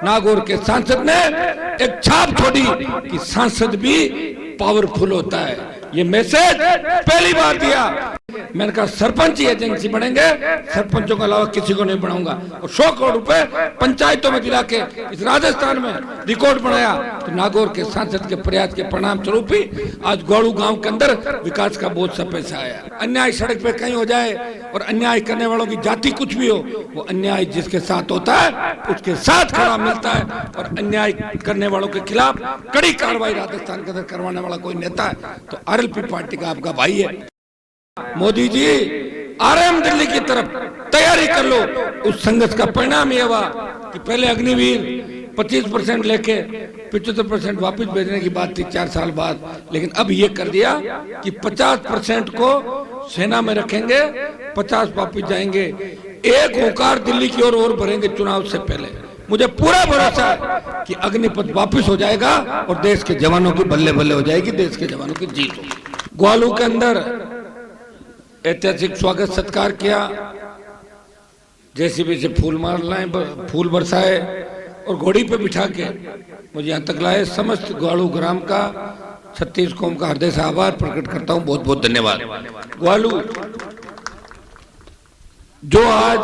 नागौर के सांसद ने एक छाप छोड़ी कि सांसद भी पावरफुल होता है। ये मैसेज पहली बार दिया। मैंने कहा सरपंच ही एजेंसी बनेंगे, सरपंचों के अलावा किसी को नहीं बनाऊंगा। और 100 करोड़ रुपए पंचायतों में दिला के इस राजस्थान में रिकॉर्ड बनाया। तो नागौर के सांसद के प्रयास के परिणाम स्वरूप ही आज गौड़ू गांव के अंदर विकास का बहुत सा पैसा आया। अन्याय सड़क पे कहीं हो जाए और अन्याय करने वालों की जाति कुछ भी हो, वो अन्याय जिसके साथ होता है उसके साथ खड़ा मिलता है। और अन्याय करने वालों के खिलाफ कड़ी कार्रवाई राजस्थान के अंदर करवाने वाला कोई नेता है तो आरएलपी पार्टी का आपका भाई है। मोदी जी आ रहे हम दिल्ली की तरफ, तैयारी कर लो। उस संघर्ष का परिणाम यह हुआ कि पहले अग्निवीर 25% लेके 75% वापस भेजने की बात थी 4 साल बाद, लेकिन अब ये कर दिया कि 50% को सेना में रखेंगे, 50 वापस जाएंगे। एक होकार दिल्ली की ओर भरेंगे चुनाव से पहले। मुझे पूरा भरोसा है कि अग्निपथ वापस हो जाएगा और देश के जवानों की बल्ले बल्ले हो जाएगी, देश के जवानों की जीत होगी। ग्वालू के अंदर ऐतिहासिक स्वागत सत्कार किया, जेसीबी से फूल बरसाए और घोड़ी पे बिठा के मुझे यहाँ तक लाए। समस्त ग्वालू ग्राम का 36 कौम का हृदय से आभार प्रकट करता हूँ। बहुत बहुत धन्यवाद। ग्वालू जो आज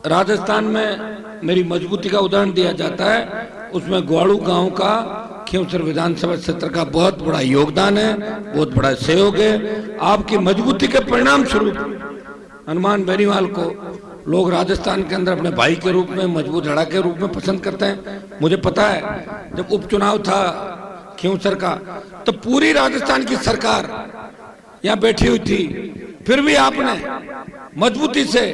राजस्थान में मेरी मजबूती का उदाहरण दिया जाता है, उसमें ग्वालू गांव का खींवसर विधानसभा क्षेत्र का बहुत बड़ा योगदान है, बहुत बड़ा सहयोग है। आपकी मजबूती के परिणाम स्वरूप हनुमान बेनीवाल को लोग राजस्थान के अंदर अपने भाई के रूप में, मजबूत लड़ा के रूप में पसंद करते हैं। मुझे पता है जब उपचुनाव था खींवसर का तो पूरी राजस्थान की सरकार यहाँ बैठी हुई थी, फिर भी आपने मजबूती से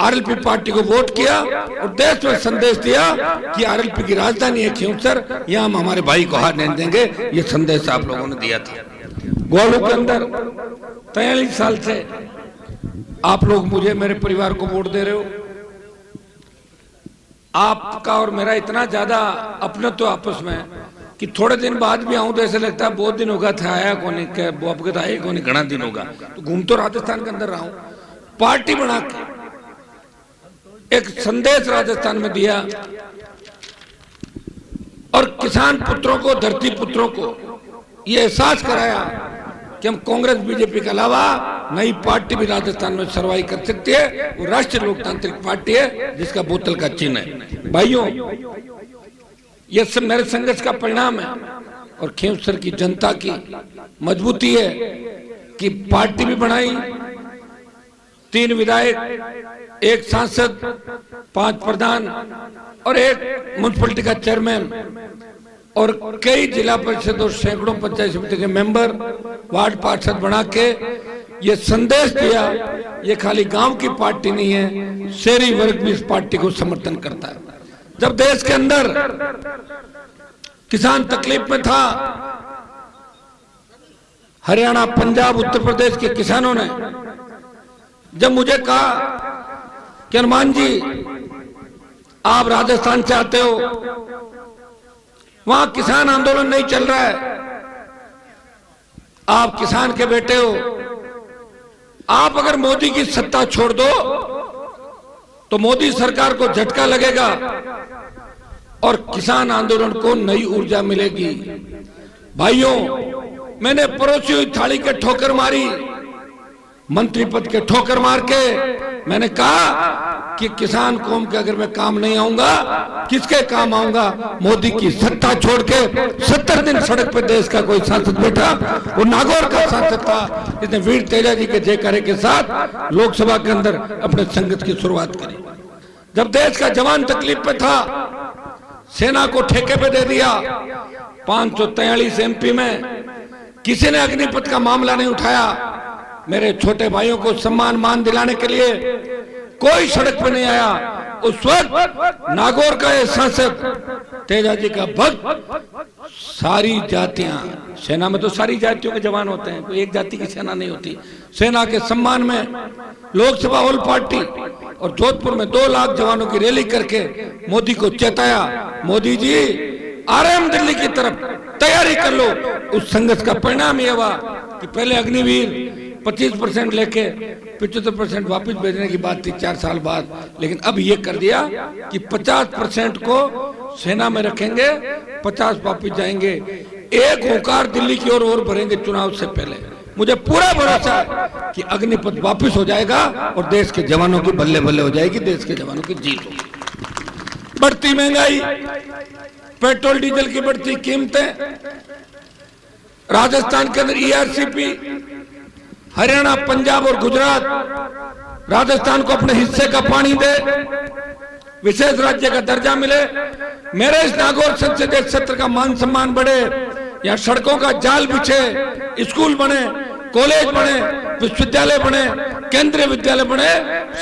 आरएलपी पार्टी को वोट किया और देश में संदेश दिया कि आरएलपी की राजधानी है खींवसर, यहाँ हम हमारे भाई को हार नहीं देंगे। ये संदेश आप लोगों ने दिया था। ग्वालू के अंदर 43 साल से आप लोग मुझे, मेरे परिवार को वोट दे रहे हो। आपका और मेरा इतना ज्यादा अपनत्व तो आपस में कि थोड़े दिन बाद भी आऊं तो ऐसे लगता है बहुत दिन होगा था आया कौन, अवगत आए कौन, घना दिन होगा। तो घूम तो राजस्थान के अंदर रहा हूं, पार्टी बना के एक संदेश राजस्थान में दिया और किसान पुत्रों को, धरती पुत्रों को ये एहसास कराया कि हम कांग्रेस बीजेपी के अलावा नई पार्टी भी राजस्थान में सर्वाइव कर सकती है। वो राष्ट्रीय लोकतांत्रिक पार्टी है जिसका बोतल का चिन्ह है। भाइयों, ये सब मेरे संघर्ष का परिणाम है और खींवसर की जनता की मजबूती है कि पार्टी भी बनाई, 3 विधायक, 1 सांसद, 5 प्रधान और 1 म्युनिसिपैलिटी का चेयरमैन और कई जिला परिषद और सैकड़ों पंचायत समिति के मेंबर, वार्ड पार्षद बना के ये संदेश दिया ये खाली गांव की पार्टी नहीं है, शहरी वर्ग भी इस पार्टी को समर्थन करता है। जब देश के अंदर किसान तकलीफ में था, हरियाणा, पंजाब, उत्तर प्रदेश के किसानों ने जब मुझे कहा कि हनुमान जी आप राजस्थान से आते हो, वहां किसान आंदोलन नहीं चल रहा है, आप किसान के बेटे हो, आप अगर मोदी की सत्ता छोड़ दो तो मोदी सरकार को झटका लगेगा और किसान आंदोलन को नई ऊर्जा मिलेगी। भाइयों, मैंने परोसी हुई थाली के ठोकर मारी, मंत्री पद के ठोकर मार के मैंने कहा कि किसान कौम के अगर मैं काम नहीं आऊंगा किसके काम आऊंगा। मोदी की सत्ता छोड़ के 70 दिन सड़क पे देश का कोई सांसद बैठा, वो नागौर का सांसद था जिसने वीर तेजा जी के जयकारे के साथ लोकसभा के अंदर अपने संघर्ष की शुरुआत करी। जब देश का जवान तकलीफ पे था, सेना को ठेके पे दे दिया। 543 एमपी में किसी ने अग्निपथ का मामला नहीं उठाया। मेरे छोटे भाइयों को सम्मान मान दिलाने के लिए कोई सड़क पे नहीं आया। उस वक्त नागौर का ये सांसद तेजा जी का भक्त, सारी जातियां, सेना में तो सारी जातियों के जवान होते हैं, कोई एक जाति की सेना नहीं होती। सेना के सम्मान में लोकसभा ऑल पार्टी और जोधपुर में 2 लाख जवानों की रैली करके मोदी को चेताया, मोदी जी आ रहे हम दिल्ली की तरफ, तैयारी कर लो। उस संघर्ष का परिणाम यह हुआ कि पहले अग्निवीर 25% लेके 75% वापस भेजने की बात थी 4 साल बाद, लेकिन अब ये कर दिया कि 50% को सेना में रखेंगे, 50 वापस जाएंगे। एक होकार दिल्ली की और भरेंगे चुनाव से पहले। मुझे पूरा भरोसा है कि अग्निपथ वापस हो जाएगा और देश के जवानों की बल्ले बल्ले हो जाएगी, देश के जवानों की जीत होगी। बढ़ती महंगाई, पेट्रोल डीजल की बढ़ती कीमतें, राजस्थान के अंदर ईआरसीपी, हरियाणा, पंजाब और गुजरात राजस्थान को अपने हिस्से का पानी दे, विशेष राज्य का दर्जा मिले, मेरे इस नागौर संसदीय क्षेत्र का मान सम्मान बढ़े, यहाँ सड़कों का जाल बिछे, स्कूल बने, कॉलेज बने, विश्वविद्यालय बने, केंद्रीय विद्यालय बने,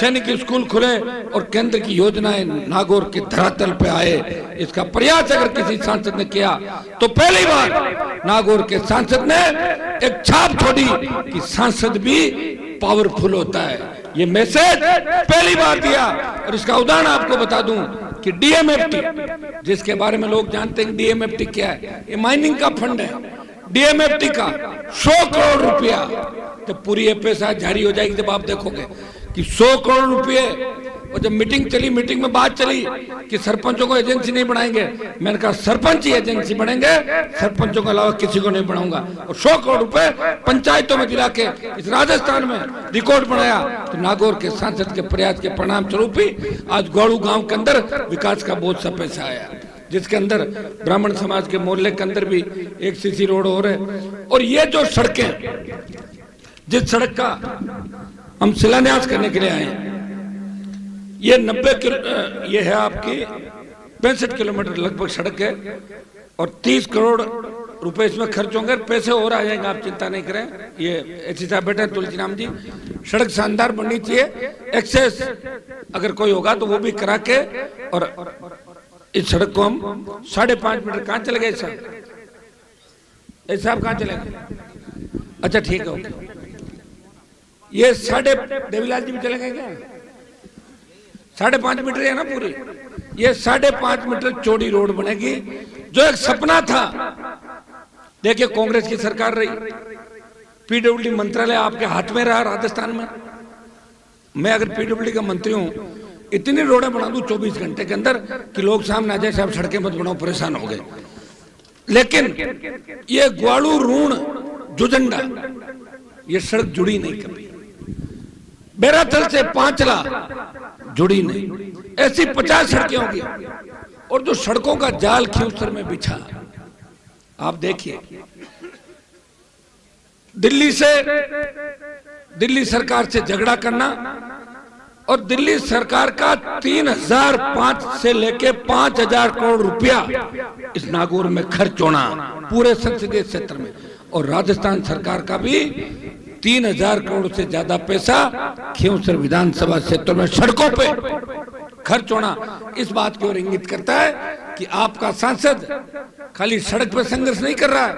सैनिक स्कूल खुले और केंद्र की योजनाएं नागौर के धरातल पे आए। इसका प्रयास अगर किसी सांसद ने किया तो पहली बार नागौर के सांसद ने एक छाप छोड़ी कि सांसद भी पावरफुल होता है। ये मैसेज पहली बार दिया। और इसका उदाहरण आपको बता दूं कि डीएमएफटी, जिसके बारे में लोग जानते हैं डीएमएफटी क्या है, ये माइनिंग का फंड है। डीएमएफटी का 100 करोड़ रुपया, जब पूरी ये पैसा जारी हो जाएगी, जब आप देखोगे कि 100 करोड़ रुपये। और जब मीटिंग चली, मीटिंग में बात चली कि सरपंचों को एजेंसी नहीं बनाएंगे, मैंने कहा सरपंच ही एजेंसी बनेंगे, सरपंचों के अलावा किसी को नहीं बनाऊंगा। और 100 करोड़ रुपए पंचायतों में दिला के इस राजस्थान में रिकॉर्ड बनाया। तो नागौर के सांसद के प्रयास के परिणाम स्वरूप ही आज गौड़ू गांव के अंदर विकास का बहुत सा पैसा आया, जिसके अंदर ब्राह्मण समाज के मोहल्ले के अंदर भी एक सीसी रोड हो रहे। और ये जो सड़कें, जिस सड़क का हम शिलान्यास करने के लिए आए हैं, ये 90 ये है आपकी 65 किलोमीटर लगभग सड़क है और 30 करोड़ रुपए इसमें खर्च होंगे। पैसे और आ जाएंगे, आप चिंता नहीं करें। ये एससी साहब बैठे हैं तुलसी राम जी, सड़क शानदार बननी चाहिए। एक्सेस अगर कोई होगा तो वो भी करा के, और इस सड़क को हम 5.5 मीटर। कहाँ चले गए साहब? ऐसे साहब कहाँ चले गए? अच्छा ठीक है, ये देवीलाल जी भी चले गए क्या? 5.5 मीटर है ना पूरी। ये 5.5 मीटर चौड़ी रोड बनेगी, जो एक सपना था। देखिए कांग्रेस की सरकार रही, पीडब्ल्यूडी मंत्रालय आपके हाथ में रहा राजस्थान में। मैं अगर पीडब्ल्यूडी का मंत्री हूं, इतनी रोडें बना दूं 24 घंटे के अंदर कि लोग सामने आ जाए, साहब सड़कें मत बनाओ, परेशान हो गए। लेकिन ये ग्वाड़ू रूण जुजंडा, ये सड़क जुड़ी नहीं कभी। बेराथल से पांचला जुड़ी नहीं। ऐसी 50 सड़कें होंगी। और जो सड़कों का जाल खींवसर में बिछा, आप देखिए, दिल्ली सरकार से झगड़ा करना और दिल्ली सरकार का 3005 से लेके 5000 करोड़ रुपया इस नागौर में खर्च होना पूरे संसदीय क्षेत्र में, और राजस्थान सरकार का भी 3000 करोड़ से ज्यादा पैसा खींवसर विधानसभा क्षेत्र में सड़कों पे खर्च होना इस बात की ओर इंगित करता है कि आपका सांसद खाली सड़क पर संघर्ष नहीं कर रहा है,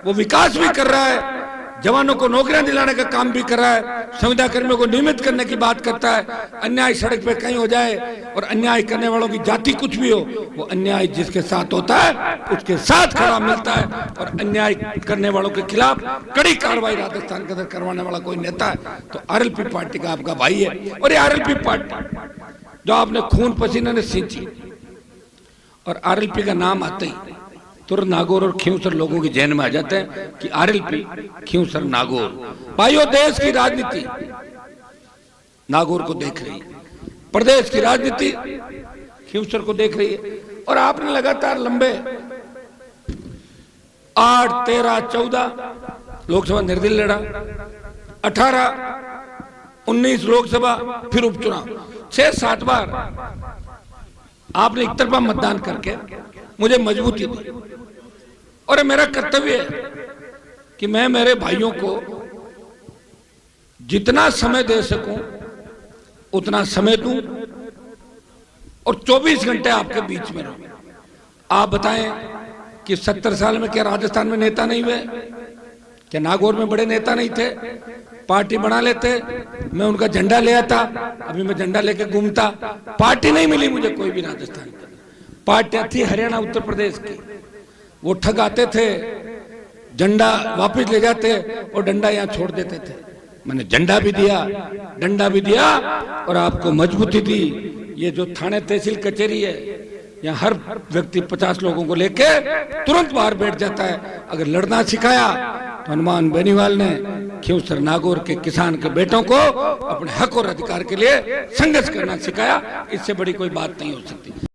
वो विकास भी कर रहा है, जवानों को नौकरियां दिलाने का काम भी कर रहा है, संविदा कर्मियों को नियमित करने की बात करता है। अन्याय सड़क पे कहीं हो जाए और अन्याय करने वालों की जाति कुछ भी हो, वो अन्याय जिसके साथ होता है उसके साथ खड़ा मिलता है, और अन्याय करने वालों के खिलाफ कड़ी कार्रवाई राजस्थान के अंदर करवाने वाला कोई नेता है तो आरएलपी पार्टी का आपका भाई है। और ये आरएलपी पार्टी जो आपने खून पसीने ने सींची, और आरएलपी का नाम आते ही तुरंत नागौर और खींवसर लोगों की जहन में आ जाते हैं कि आरएलपी खींवसर नागौर। भाइयों, देश की राजनीति नागौर को देख रही है, प्रदेश की राजनीति खींवसर को देख रही है। और आपने लगातार लंबे 8, 13, 14 लोकसभा निर्दलीय लड़ा, 18, 19 लोकसभा, फिर उपचुनाव, 6-7 बार आपने एक तरफा मतदान करके मुझे मजबूती दी। और मेरा कर्तव्य है कि मैं मेरे भाइयों को जितना समय दे सकूं उतना समय दूं और 24 घंटे आपके बीच में रहूं। आप बताएं कि 70 साल में क्या राजस्थान में नेता नहीं हुए? क्या नागौर में बड़े नेता नहीं थे? पार्टी बना लेते, मैं उनका झंडा ले आता, अभी मैं झंडा लेके घूमता। पार्टी नहीं मिली मुझे कोई भी राजस्थान में। पार्टियां थी हरियाणा, उत्तर प्रदेश की, वो ठग आते थे, झंडा वापस ले जाते और डंडा यहाँ छोड़ देते थे। मैंने झंडा भी दिया, डंडा भी दिया और आपको मजबूती दी। ये जो थाने तहसील कचहरी है, यहाँ हर व्यक्ति 50 लोगों को लेके तुरंत बाहर बैठ जाता है। अगर लड़ना सिखाया तो हनुमान बेनीवाल ने खिंवसर नागौर के किसान के बेटों को अपने हक और अधिकार के लिए संघर्ष करना सिखाया। इससे बड़ी कोई बात नहीं हो सकती।